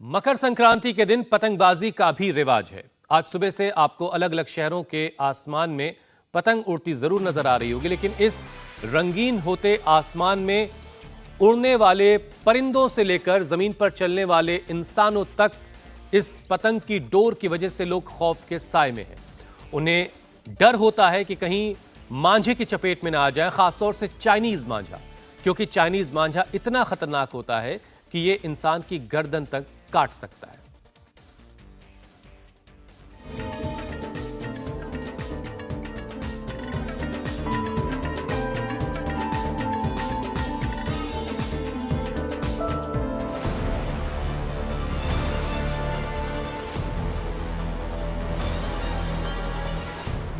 मकर संक्रांति के दिन पतंगबाजी का भी रिवाज है। आज सुबह से आपको अलग अलग शहरों के आसमान में पतंग उड़ती जरूर नजर आ रही होगी, लेकिन इस रंगीन होते आसमान में उड़ने वाले परिंदों से लेकर जमीन पर चलने वाले इंसानों तक इस पतंग की डोर की वजह से लोग खौफ के साए में हैं। उन्हें डर होता है कि कहीं मांझे की चपेट में ना आ जाए, खासतौर से चाइनीज मांझा, क्योंकि चाइनीज मांझा इतना खतरनाक होता है कि ये इंसान की गर्दन तक काट सकता है।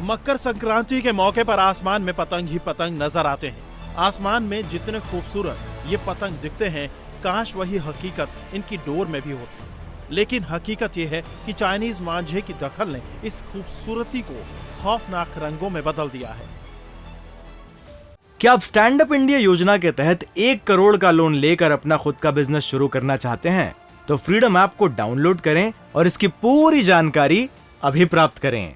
मकर संक्रांति के मौके पर आसमान में पतंग ही पतंग नजर आते हैं। आसमान में जितने खूबसूरत ये पतंग दिखते हैं, काश वही हकीकत इनकी डोर में भी होती। लेकिन हकीकत ये है कि चाइनीज मांझे की दखल ने इस खूबसूरती को खौफनाक रंगों में बदल दिया है। क्या आप स्टैंड अप इंडिया योजना के तहत 1 करोड़ का लोन लेकर अपना खुद का बिजनेस शुरू करना चाहते हैं? तो फ्रीडम ऐप को डाउनलोड करें और इसकी पूरी जानकारी अभी प्राप्त करें।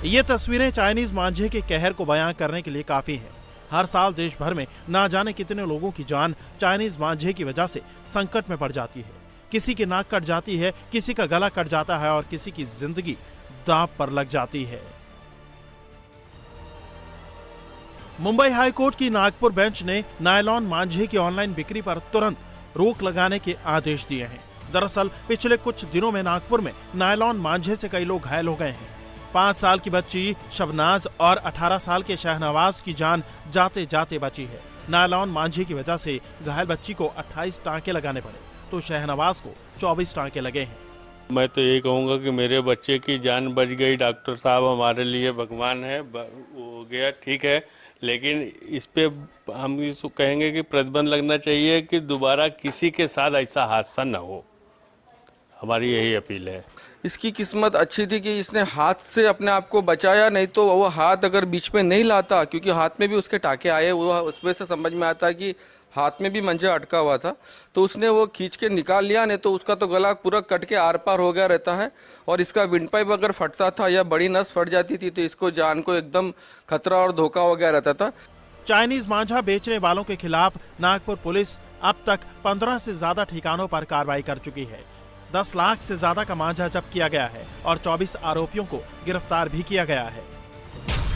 ये तस्वीरें चाइनीज मांझे के कहर को बयां करने के लिए काफी हैं। हर साल देश भर में ना जाने कितने लोगों की जान चाइनीज मांझे की वजह से संकट में पड़ जाती है। किसी की नाक कट जाती है, किसी का गला कट जाता है और किसी की जिंदगी दांव पर लग जाती है। मुंबई हाई कोर्ट की नागपुर बेंच ने नायलॉन मांझे की ऑनलाइन बिक्री पर तुरंत रोक लगाने के आदेश दिए हैं। दरअसल पिछले कुछ दिनों में नागपुर में नायलॉन मांझे से कई लोग घायल हो गए हैं। 5 साल की बच्ची शबनाज और 18 साल के शहनवाज की जान जाते जाते बची है। नायलॉन मांझे की वजह से घायल बच्ची को 28 टांके लगाने पड़े, तो शहनवाज को 24 टांके लगे हैं। मैं तो यही कहूँगा कि मेरे बच्चे की जान बच गई। डॉक्टर साहब हमारे लिए भगवान है, हो गया ठीक है, लेकिन इस पे हम इसको कहेंगे कि प्रतिबंध लगना चाहिए कि दोबारा किसी के साथ ऐसा हादसा न हो। हमारी यही अपील है। इसकी किस्मत अच्छी थी कि इसने हाथ से अपने आप को बचाया, नहीं तो वो हाथ अगर बीच में नहीं लाता, क्योंकि हाथ में भी उसके टाके आए, वो उसमें से समझ में आता कि हाथ में भी मंजा अटका हुआ था, तो उसने वो खींच के निकाल लिया, नहीं तो उसका तो गला पूरा कट के आर पार हो गया रहता है। और इसका विंड पाइप अगर फटता था या बड़ी नस फट जाती थी तो इसको जान को एकदम खतरा और धोखा हो गया रहता था। चाइनीज मांझा बेचने वालों के खिलाफ नागपुर पुलिस अब तक 15 से ज्यादा ठिकानों पर कार्रवाई कर चुकी है। 10 लाख से ज्यादा का मांझा जब्त किया गया है और 24 आरोपियों को गिरफ्तार भी किया गया है।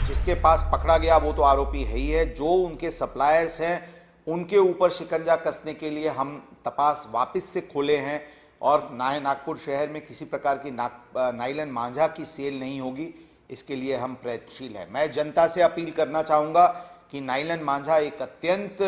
जिसके पास पकड़ा गया वो तो आरोपी है ही है, जो उनके सप्लायर्स हैं उनके ऊपर शिकंजा कसने के लिए हम तपास वापस से खोले हैं और नागपुर शहर में किसी प्रकार की नायलॉन मांझा की सेल नहीं होगी, इसके लिए हम प्रयत्नशील हैं। मैं जनता से अपील करना चाहूँगा कि नायलॉन मांझा एक अत्यंत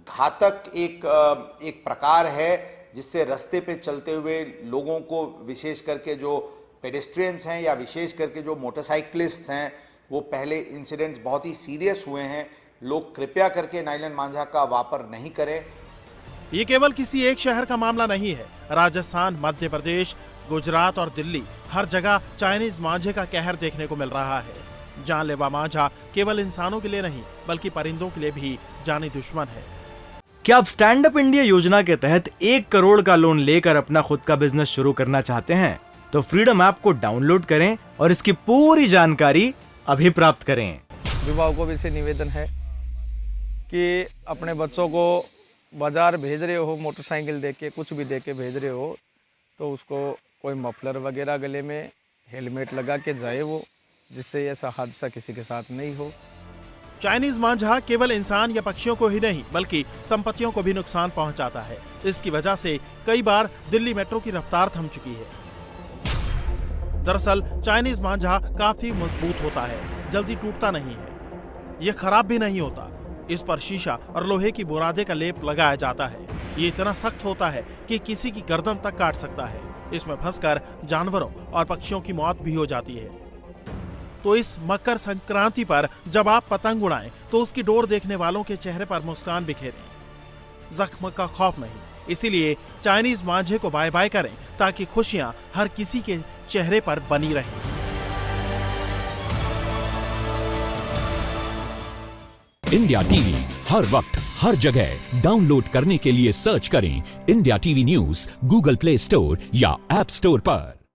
घातक एक प्रकार है जिससे रास्ते पे चलते हुए लोगों को, विशेष करके जो पेडेस्ट्रियंस हैं या विशेष करके जो मोटरसाइकिलिस्ट हैं, वो पहले इंसिडेंट्स बहुत ही सीरियस हुए हैं। लोग कृपया करके नायलॉन मांझा का वापर नहीं करें। ये केवल किसी एक शहर का मामला नहीं है। राजस्थान, मध्य प्रदेश, गुजरात और दिल्ली, हर जगह चाइनीज मांझे का कहर देखने को मिल रहा है। जानलेवा मांझा केवल इंसानों के लिए नहीं बल्कि परिंदों के लिए भी जानी दुश्मन है। क्या आप स्टैंड अप इंडिया योजना के तहत 1 करोड़ का लोन लेकर अपना खुद का बिजनेस शुरू करना चाहते हैं? तो फ्रीडम ऐप को डाउनलोड करें और इसकी पूरी जानकारी अभी प्राप्त करें। अभिभावकों को भी निवेदन है कि अपने बच्चों को बाजार भेज रहे हो, मोटरसाइकिल दे के, कुछ भी दे के भेज रहे हो, तो उसको कोई मफलर वगैरह गले में, हेलमेट लगा के जाए वो, जिससे ऐसा हादसा किसी के साथ नहीं हो। चाइनीज मांझा केवल इंसान या पक्षियों को ही नहीं बल्कि संपत्तियों को भी नुकसान पहुंचाता है। इसकी वजह से कई बार दिल्ली मेट्रो की रफ्तार थम चुकी है। दरअसल चाइनीज मांझा काफी मजबूत होता है, जल्दी टूटता नहीं है, यह खराब भी नहीं होता। इस पर शीशा और लोहे की बुरादे का लेप लगाया जाता है। ये इतना सख्त होता है कि किसी की गर्दन तक काट सकता है। इसमें फंसकर जानवरों और पक्षियों की मौत भी हो जाती है। तो इस मकर संक्रांति पर जब आप पतंग उड़ाएं तो उसकी डोर देखने वालों के चेहरे पर मुस्कान बिखेरें, जख्म का खौफ नहीं। इसीलिए चाइनीज मांझे को बाय बाय करें ताकि खुशियां हर किसी के चेहरे पर बनी रहें। इंडिया टीवी हर वक्त हर जगह डाउनलोड करने के लिए सर्च करें India TV news Google play store या ऐप स्टोर पर।